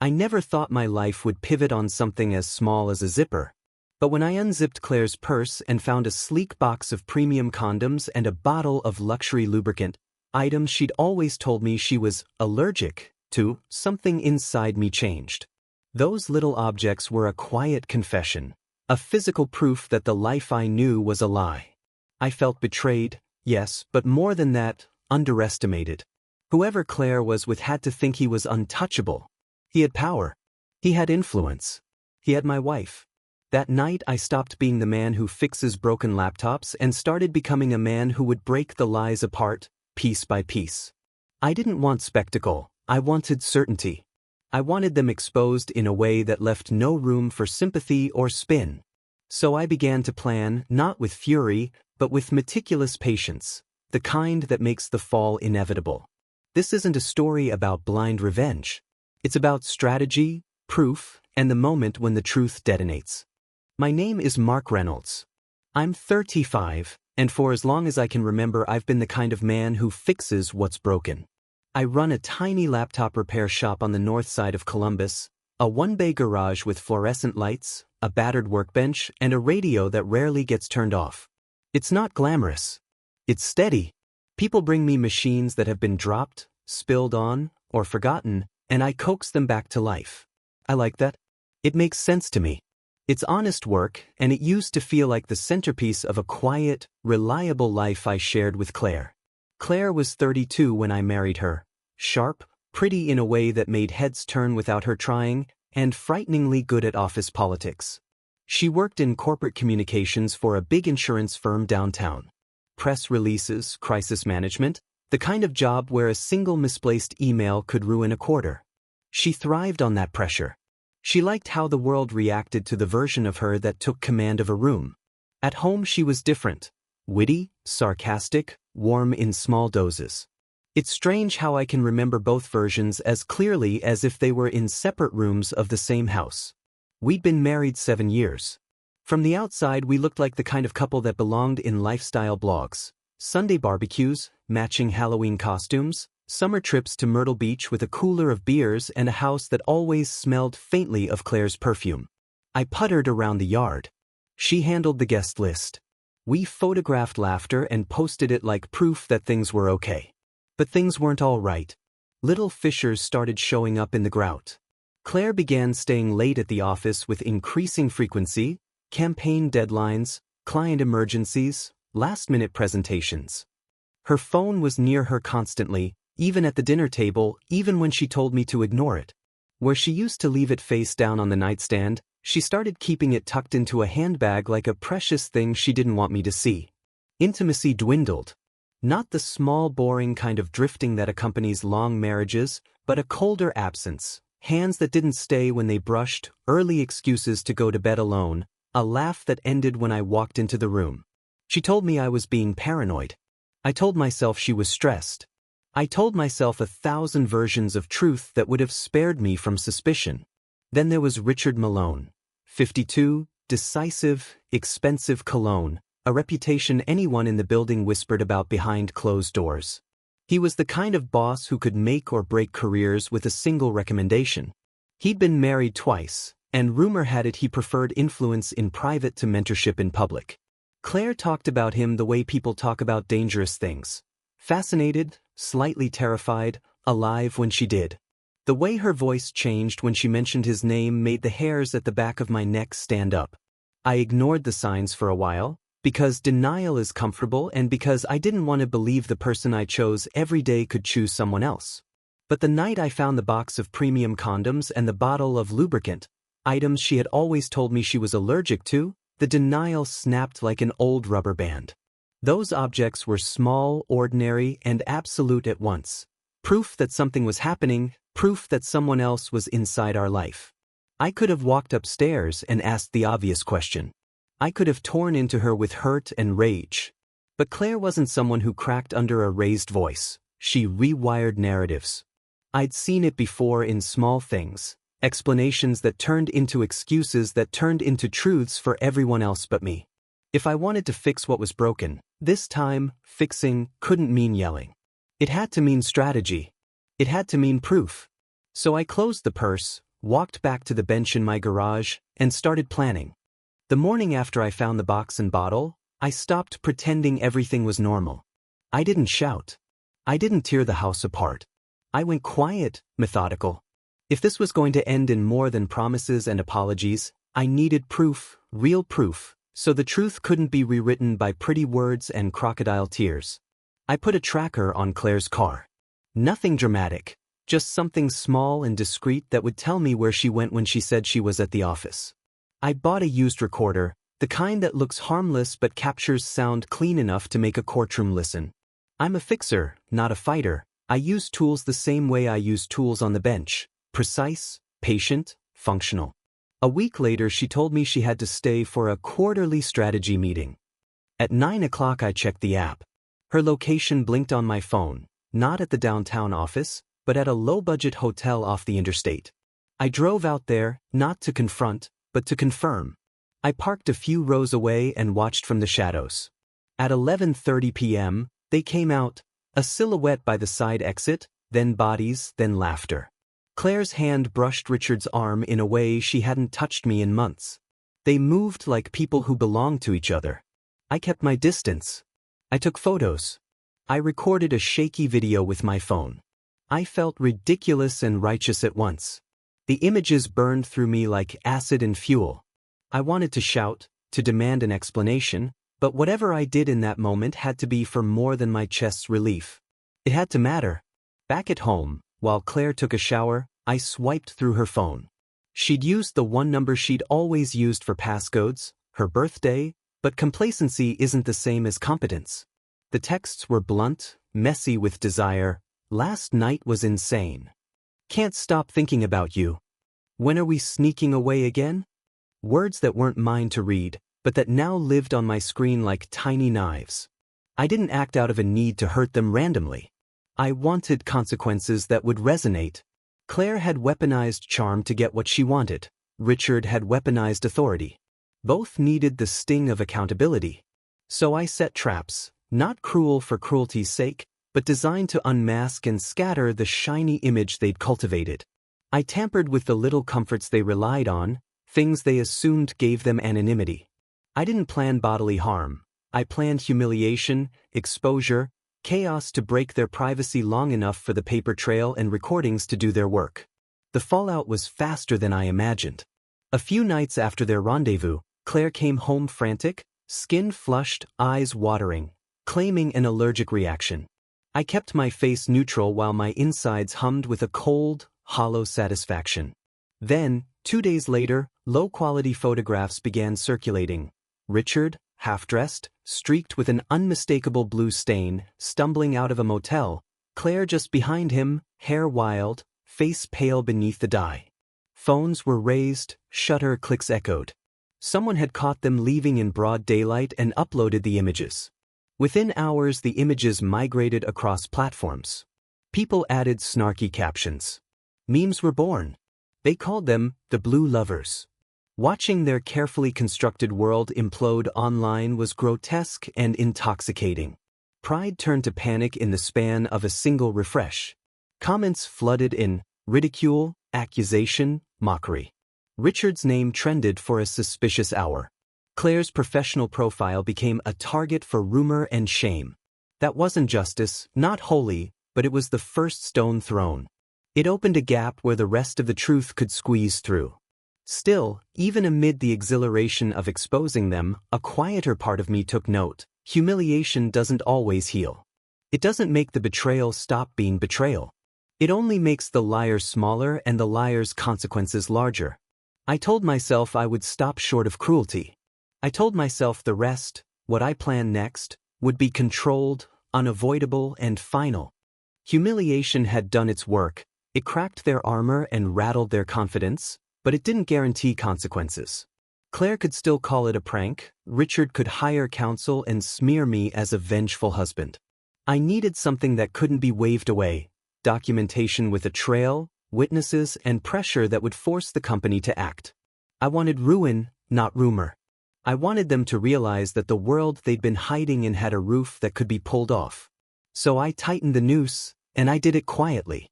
I never thought my life would pivot on something as small as a zipper. But when I unzipped Claire's purse and found a sleek box of premium condoms and a bottle of luxury lubricant, items she'd always told me she was allergic to, something inside me changed. Those little objects were a quiet confession, a physical proof that the life I knew was a lie. I felt betrayed, yes, but more than that, underestimated. Whoever Claire was with had to think he was untouchable. He had power. He had influence. He had my wife. That night I stopped being the man who fixes broken laptops and started becoming a man who would break the lies apart, piece by piece. I didn't want spectacle, I wanted certainty. I wanted them exposed in a way that left no room for sympathy or spin. So I began to plan, not with fury, but with meticulous patience, the kind that makes the fall inevitable. This isn't a story about blind revenge. It's about strategy, proof, and the moment when the truth detonates. My name is Mark Reynolds. I'm 35, and for as long as I can remember I've been the kind of man who fixes what's broken. I run a tiny laptop repair shop on the north side of Columbus, a one-bay garage with fluorescent lights, a battered workbench, and a radio that rarely gets turned off. It's not glamorous. It's steady. People bring me machines that have been dropped, spilled on, or forgotten, and I coax them back to life. I like that. It makes sense to me. It's honest work, and it used to feel like the centerpiece of a quiet, reliable life I shared with Claire. Claire was 32 when I married her, sharp, pretty in a way that made heads turn without her trying, and frighteningly good at office politics. She worked in corporate communications for a big insurance firm downtown. Press releases, crisis management, the kind of job where a single misplaced email could ruin a quarter. She thrived on that pressure. She liked how the world reacted to the version of her that took command of a room. At home she was different. Witty, sarcastic, warm in small doses. It's strange how I can remember both versions as clearly as if they were in separate rooms of the same house. We'd been married 7 years. From the outside we looked like the kind of couple that belonged in lifestyle blogs. Sunday barbecues, matching Halloween costumes, summer trips to Myrtle Beach with a cooler of beers and a house that always smelled faintly of Claire's perfume. I puttered around the yard. She handled the guest list. We photographed laughter and posted it like proof that things were okay. But things weren't all right. Little fissures started showing up in the grout. Claire began staying late at the office with increasing frequency, campaign deadlines, client emergencies, last-minute presentations. Her phone was near her constantly, even at the dinner table, even when she told me to ignore it. Where she used to leave it face down on the nightstand, she started keeping it tucked into a handbag like a precious thing she didn't want me to see. Intimacy dwindled. Not the small, boring kind of drifting that accompanies long marriages, but a colder absence, hands that didn't stay when they brushed, early excuses to go to bed alone, a laugh that ended when I walked into the room. She told me I was being paranoid. I told myself she was stressed. I told myself 1,000 versions of truth that would have spared me from suspicion. Then there was Richard Malone, 52, decisive, expensive cologne, a reputation anyone in the building whispered about behind closed doors. He was the kind of boss who could make or break careers with a single recommendation. He'd been married twice, and rumor had it he preferred influence in private to mentorship in public. Claire talked about him the way people talk about dangerous things. Fascinated, slightly terrified, alive when she did. The way her voice changed when she mentioned his name made the hairs at the back of my neck stand up. I ignored the signs for a while, because denial is comfortable and because I didn't want to believe the person I chose every day could choose someone else. But the night I found the box of premium condoms and the bottle of lubricant, items she had always told me she was allergic to, the denial snapped like an old rubber band. Those objects were small, ordinary, and absolute at once. Proof that something was happening, proof that someone else was inside our life. I could have walked upstairs and asked the obvious question. I could have torn into her with hurt and rage. But Claire wasn't someone who cracked under a raised voice. She rewired narratives. I'd seen it before in small things. Explanations that turned into excuses that turned into truths for everyone else but me. If I wanted to fix what was broken, this time, fixing couldn't mean yelling. It had to mean strategy. It had to mean proof. So I closed the purse, walked back to the bench in my garage, and started planning. The morning after I found the box and bottle, I stopped pretending everything was normal. I didn't shout. I didn't tear the house apart. I went quiet, methodical. If this was going to end in more than promises and apologies, I needed proof, real proof, so the truth couldn't be rewritten by pretty words and crocodile tears. I put a tracker on Claire's car. Nothing dramatic, just something small and discreet that would tell me where she went when she said she was at the office. I bought a used recorder, the kind that looks harmless but captures sound clean enough to make a courtroom listen. I'm a fixer, not a fighter. I use tools the same way I use tools on the bench: precise, patient, functional. A week later, she told me she had to stay for a quarterly strategy meeting. At 9 o'clock, I checked the app. Her location blinked on my phone, not at the downtown office, but at a low-budget hotel off the interstate. I drove out there, not to confront, but to confirm. I parked a few rows away and watched from the shadows. At 11:30 p.m., they came out, a silhouette by the side exit, then bodies, then laughter. Claire's hand brushed Richard's arm in a way she hadn't touched me in months. They moved like people who belonged to each other. I kept my distance. I took photos. I recorded a shaky video with my phone. I felt ridiculous and righteous at once. The images burned through me like acid and fuel. I wanted to shout, to demand an explanation, but whatever I did in that moment had to be for more than my chest's relief. It had to matter. Back at home, while Claire took a shower, I swiped through her phone. She'd used the one number she'd always used for passcodes, her birthday, but complacency isn't the same as competence. The texts were blunt, messy with desire. Last night was insane. Can't stop thinking about you. When are we sneaking away again? Words that weren't mine to read, but that now lived on my screen like tiny knives. I didn't act out of a need to hurt them randomly. I wanted consequences that would resonate. Claire had weaponized charm to get what she wanted. Richard had weaponized authority. Both needed the sting of accountability. So I set traps, not cruel for cruelty's sake, but designed to unmask and scatter the shiny image they'd cultivated. I tampered with the little comforts they relied on, things they assumed gave them anonymity. I didn't plan bodily harm. I planned humiliation, exposure, chaos to break their privacy long enough for the paper trail and recordings to do their work. The fallout was faster than I imagined. A few nights after their rendezvous, Claire came home frantic, skin flushed, eyes watering, claiming an allergic reaction. I kept my face neutral while my insides hummed with a cold, hollow satisfaction. Then, 2 days later, low-quality photographs began circulating. Richard, half-dressed, streaked with an unmistakable blue stain, stumbling out of a motel. Claire just behind him, hair wild, face pale beneath the dye. Phones were raised, shutter clicks echoed. Someone had caught them leaving in broad daylight and uploaded the images. Within hours, the images migrated across platforms. People added snarky captions. Memes were born. They called them the Blue Lovers. Watching their carefully constructed world implode online was grotesque and intoxicating. Pride turned to panic in the span of a single refresh. Comments flooded in: ridicule, accusation, mockery. Richard's name trended for a suspicious hour. Claire's professional profile became a target for rumor and shame. That wasn't justice, not holy, but it was the first stone thrown. It opened a gap where the rest of the truth could squeeze through. Still, even amid the exhilaration of exposing them, a quieter part of me took note. Humiliation doesn't always heal. It doesn't make the betrayal stop being betrayal. It only makes the liar smaller and the liar's consequences larger. I told myself I would stop short of cruelty. I told myself the rest, what I planned next, would be controlled, unavoidable, and final. Humiliation had done its work. It cracked their armor and rattled their confidence, but it didn't guarantee consequences. Claire could still call it a prank. Richard could hire counsel and smear me as a vengeful husband. I needed something that couldn't be waved away, documentation with a trail, witnesses, and pressure that would force the company to act. I wanted ruin, not rumor. I wanted them to realize that the world they'd been hiding in had a roof that could be pulled off. So I tightened the noose, and I did it quietly.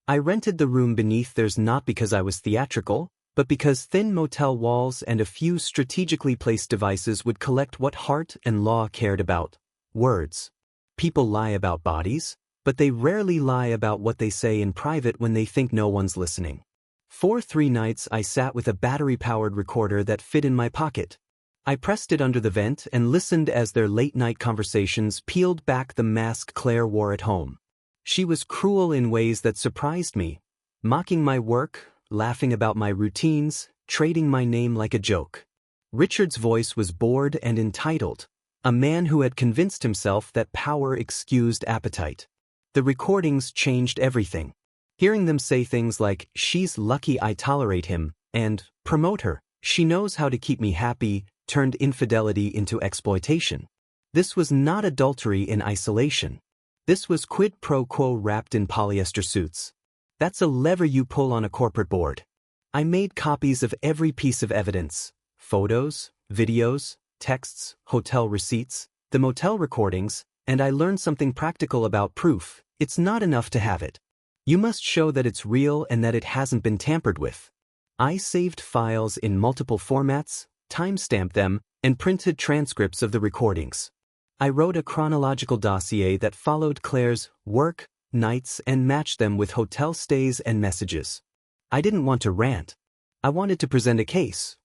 I rented the room beneath theirs not because I was theatrical, but because thin motel walls and a few strategically placed devices would collect what heart and law cared about: words. People lie about bodies, but they rarely lie about what they say in private when they think no one's listening. For 3 nights I sat with a battery-powered recorder that fit in my pocket. I pressed it under the vent and listened as their late-night conversations peeled back the mask Claire wore at home. She was cruel in ways that surprised me, mocking my work, laughing about my routines, trading my name like a joke. Richard's voice was bored and entitled, a man who had convinced himself that power excused appetite. The recordings changed everything. Hearing them say things like, "She's lucky I tolerate him," and "Promote her, she knows how to keep me happy," turned infidelity into exploitation. This was not adultery in isolation. This was quid pro quo wrapped in polyester suits. That's a lever you pull on a corporate board. I made copies of every piece of evidence: photos, videos, texts, hotel receipts, the motel recordings, and I learned something practical about proof. It's not enough to have it. You must show that it's real and that it hasn't been tampered with. I saved files in multiple formats, timestamped them, and printed transcripts of the recordings. I wrote a chronological dossier that followed Claire's work nights and matched them with hotel stays and messages. I didn't want to rant. I wanted to present a case.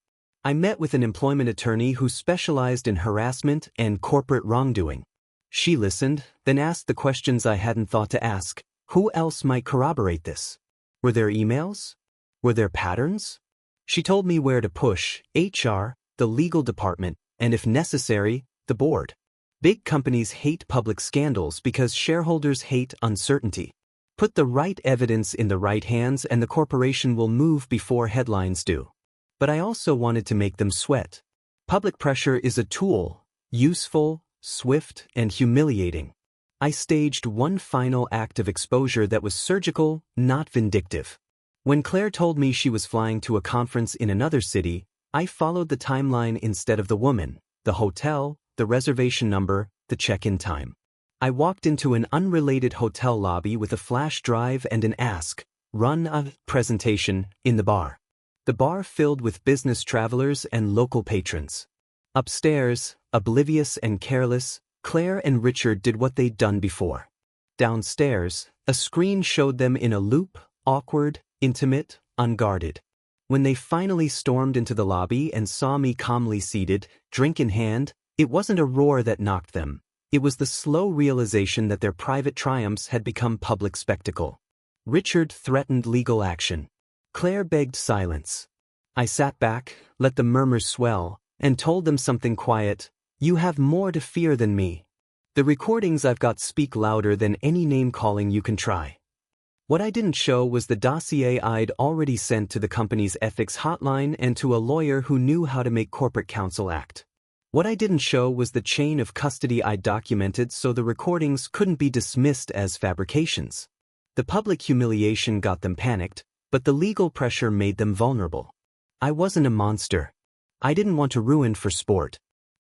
I met with an employment attorney who specialized in harassment and corporate wrongdoing. She listened, then asked the questions I hadn't thought to ask. Who else might corroborate this? Were there emails? Were there patterns? She told me where to push: HR, the legal department, and if necessary, the board. Big companies hate public scandals because shareholders hate uncertainty. Put the right evidence in the right hands and the corporation will move before headlines do. But I also wanted to make them sweat. Public pressure is a tool, useful, swift, and humiliating. I staged one final act of exposure that was surgical, not vindictive. When Claire told me she was flying to a conference in another city, I followed the timeline instead of the woman: the hotel, the reservation number, the check-in time. I walked into an unrelated hotel lobby with a flash drive and an ask, "Run a presentation," in the bar. The bar filled with business travelers and local patrons. Upstairs, oblivious and careless, Claire and Richard did what they'd done before. Downstairs, a screen showed them in a loop, awkward, intimate, unguarded. When they finally stormed into the lobby and saw me calmly seated, drink in hand, it wasn't a roar that knocked them. It was the slow realization that their private triumphs had become public spectacle. Richard threatened legal action. Claire begged silence. I sat back, let the murmurs swell, and told them something quiet: "You have more to fear than me. The recordings I've got speak louder than any name-calling you can try." What I didn't show was the dossier I'd already sent to the company's ethics hotline and to a lawyer who knew how to make corporate counsel act. What I didn't show was the chain of custody I'd documented so the recordings couldn't be dismissed as fabrications. The public humiliation got them panicked, but the legal pressure made them vulnerable. I wasn't a monster. I didn't want to ruin for sport.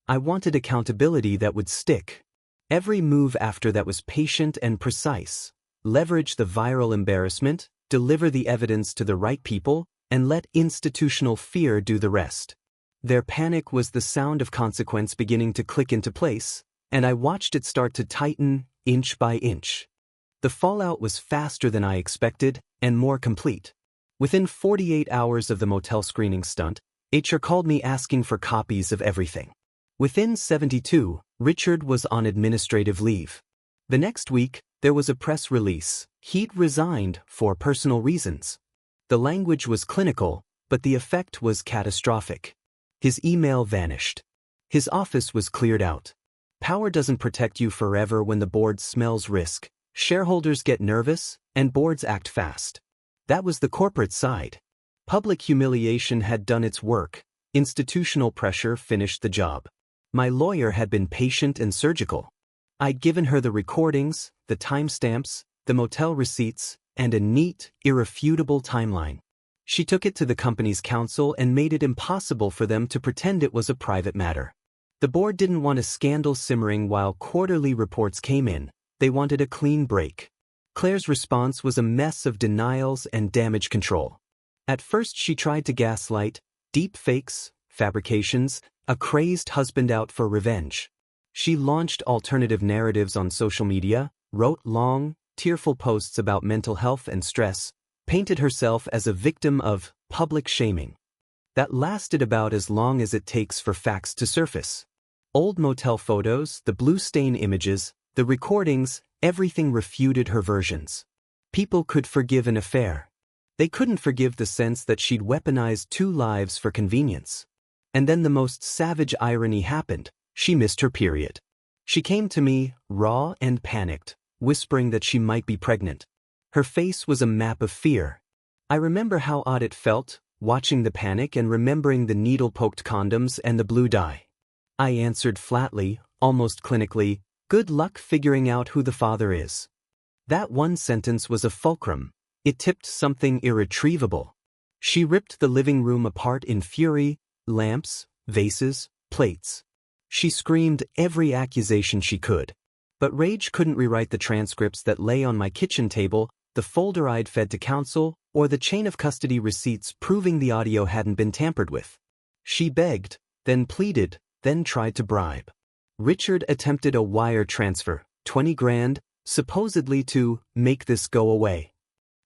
I wanted accountability that would stick. Every move after that was patient and precise. Leverage the viral embarrassment, deliver the evidence to the right people, and let institutional fear do the rest. Their panic was the sound of consequence beginning to click into place, and I watched it start to tighten, inch by inch. The fallout was faster than I expected, and more complete. Within 48 hours of the motel screening stunt, HR called me asking for copies of everything. Within 72, Richard was on administrative leave. The next week, there was a press release: he'd resigned for personal reasons. The language was clinical, but the effect was catastrophic. His email vanished. His office was cleared out. Power doesn't protect you forever when the board smells risk. Shareholders get nervous, and boards act fast. That was the corporate side. Public humiliation had done its work. Institutional pressure finished the job. My lawyer had been patient and surgical. I'd given her the recordings, the timestamps, the motel receipts, and a neat, irrefutable timeline. She took it to the company's counsel and made it impossible for them to pretend it was a private matter. The board didn't want a scandal simmering while quarterly reports came in. They wanted a clean break. Claire's response was a mess of denials and damage control. At first she tried to gaslight, deep fakes, fabrications, a crazed husband out for revenge. She launched alternative narratives on social media, wrote long, tearful posts about mental health and stress, painted herself as a victim of public shaming. That lasted about as long as it takes for facts to surface. Old motel photos, the blue stain images, the recordings, everything refuted her versions. People could forgive an affair. They couldn't forgive the sense that she'd weaponized 2 lives for convenience. And then the most savage irony happened. She missed her period. She came to me, raw and panicked, whispering that she might be pregnant. Her face was a map of fear. I remember how odd it felt, watching the panic and remembering the needle-poked condoms and the blue dye. I answered flatly, almost clinically, "Good luck figuring out who the father is." That one sentence was a fulcrum. It tipped something irretrievable. She ripped the living room apart in fury, lamps, vases, plates. She screamed every accusation she could. But rage couldn't rewrite the transcripts that lay on my kitchen table, the folder I'd fed to counsel, or the chain of custody receipts proving the audio hadn't been tampered with. She begged, then pleaded, then tried to bribe. Richard attempted a wire transfer, 20 grand, supposedly to make this go away.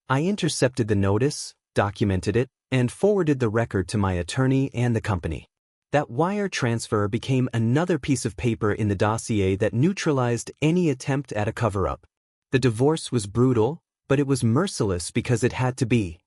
I intercepted the notice, documented it, and forwarded the record to my attorney and the company. That wire transfer became another piece of paper in the dossier that neutralized any attempt at a cover-up. The divorce was brutal, but it was merciless because it had to be.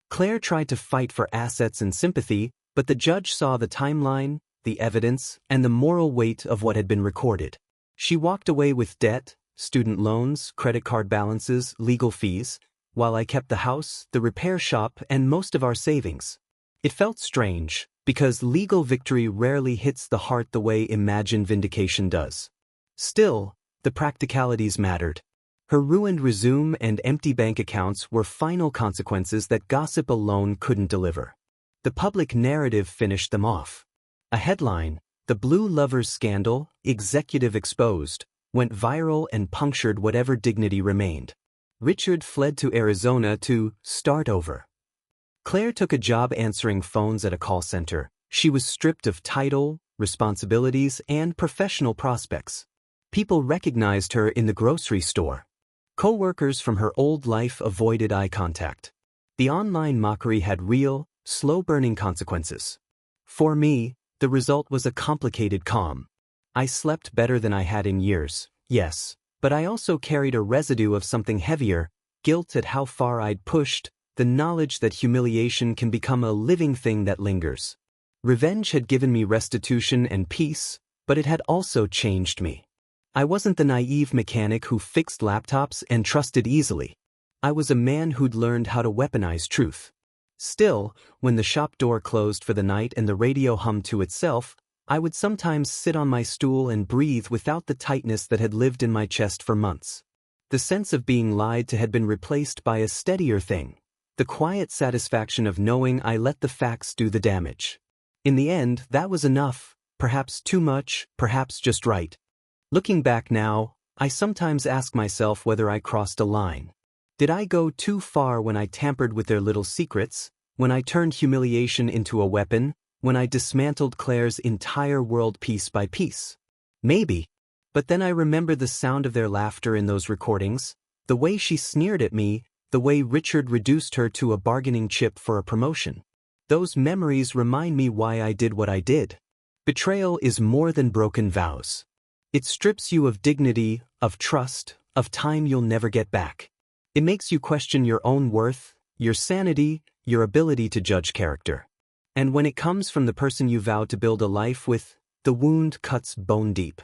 Claire tried to fight for assets and sympathy, but the judge saw the timeline, the evidence, and the moral weight of what had been recorded. She walked away with debt, student loans, credit card balances, legal fees, while I kept the house, the repair shop, and most of our savings. It felt strange, because legal victory rarely hits the heart the way imagined vindication does. Still, the practicalities mattered. Her ruined resume and empty bank accounts were final consequences that gossip alone couldn't deliver. The public narrative finished them off. A headline, "The Blue Lovers Scandal, Executive Exposed," went viral and punctured whatever dignity remained. Richard fled to Arizona to start over. Claire took a job answering phones at a call center. She was stripped of title, responsibilities, and professional prospects. People recognized her in the grocery store. Co-workers from her old life avoided eye contact. The online mockery had real, slow-burning consequences. For me, the result was a complicated calm. I slept better than I had in years, yes, but I also carried a residue of something heavier, guilt at how far I'd pushed, the knowledge that humiliation can become a living thing that lingers. Revenge had given me restitution and peace, but it had also changed me. I wasn't the naive mechanic who fixed laptops and trusted easily. I was a man who'd learned how to weaponize truth. Still, when the shop door closed for the night and the radio hummed to itself, I would sometimes sit on my stool and breathe without the tightness that had lived in my chest for months. The sense of being lied to had been replaced by a steadier thing. The quiet satisfaction of knowing I let the facts do the damage. In the end, that was enough, perhaps too much, perhaps just right. Looking back now, I sometimes ask myself whether I crossed a line. Did I go too far when I tampered with their little secrets, when I turned humiliation into a weapon, when I dismantled Claire's entire world piece by piece? Maybe. But then I remember the sound of their laughter in those recordings, the way she sneered at me, the way Richard reduced her to a bargaining chip for a promotion. Those memories remind me why I did what I did. Betrayal is more than broken vows. It strips you of dignity, of trust, of time you'll never get back. It makes you question your own worth, your sanity, your ability to judge character. And when it comes from the person you vowed to build a life with, the wound cuts bone deep.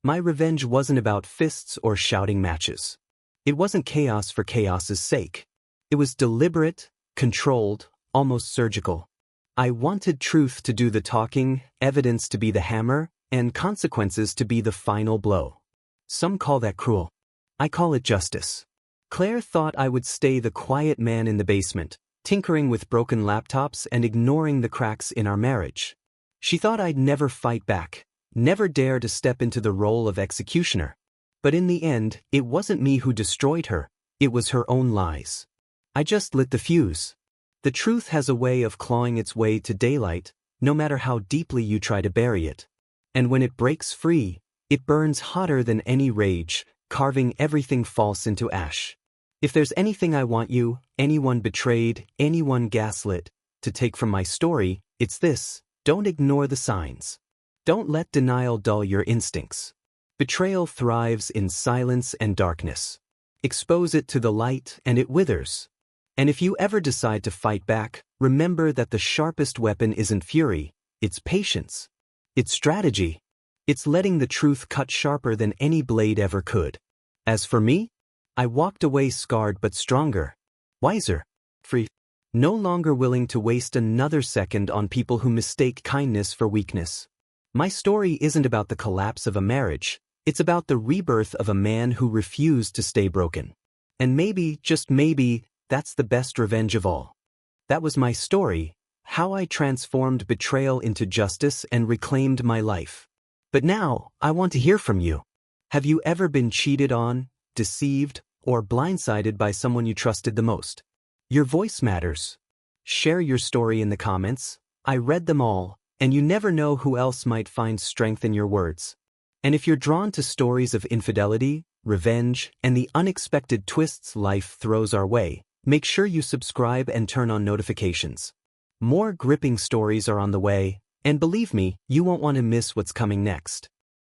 My revenge wasn't about fists or shouting matches. It wasn't chaos for chaos's sake. It was deliberate, controlled, almost surgical. I wanted truth to do the talking, evidence to be the hammer, and consequences to be the final blow. Some call that cruel. I call it justice. Claire thought I would stay the quiet man in the basement, tinkering with broken laptops and ignoring the cracks in our marriage. She thought I'd never fight back, never dare to step into the role of executioner. But in the end, it wasn't me who destroyed her, It was her own lies. I just lit the fuse. The truth has a way of clawing its way to daylight, no matter how deeply you try to bury it. And when it breaks free, it burns hotter than any rage, carving everything false into ash. If there's anything I want you, anyone betrayed, anyone gaslit, to take from my story, it's this: don't ignore the signs. Don't let denial dull your instincts. Betrayal thrives in silence and darkness. Expose it to the light and it withers. And if you ever decide to fight back, remember that the sharpest weapon isn't fury, it's patience. It's strategy. It's letting the truth cut sharper than any blade ever could. As for me, I walked away scarred but stronger, wiser, free, no longer willing to waste another second on people who mistake kindness for weakness. My story isn't about the collapse of a marriage, it's about the rebirth of a man who refused to stay broken. And maybe, just maybe, that's the best revenge of all. That was my story, how I transformed betrayal into justice and reclaimed my life. But now, I want to hear from you. Have you ever been cheated on, deceived, or blindsided by someone you trusted the most? Your voice matters. Share your story in the comments. I read them all, and you never know who else might find strength in your words. And if you're drawn to stories of infidelity, revenge, and the unexpected twists life throws our way, make sure you subscribe and turn on notifications. More gripping stories are on the way, and believe me, you won't want to miss what's coming next.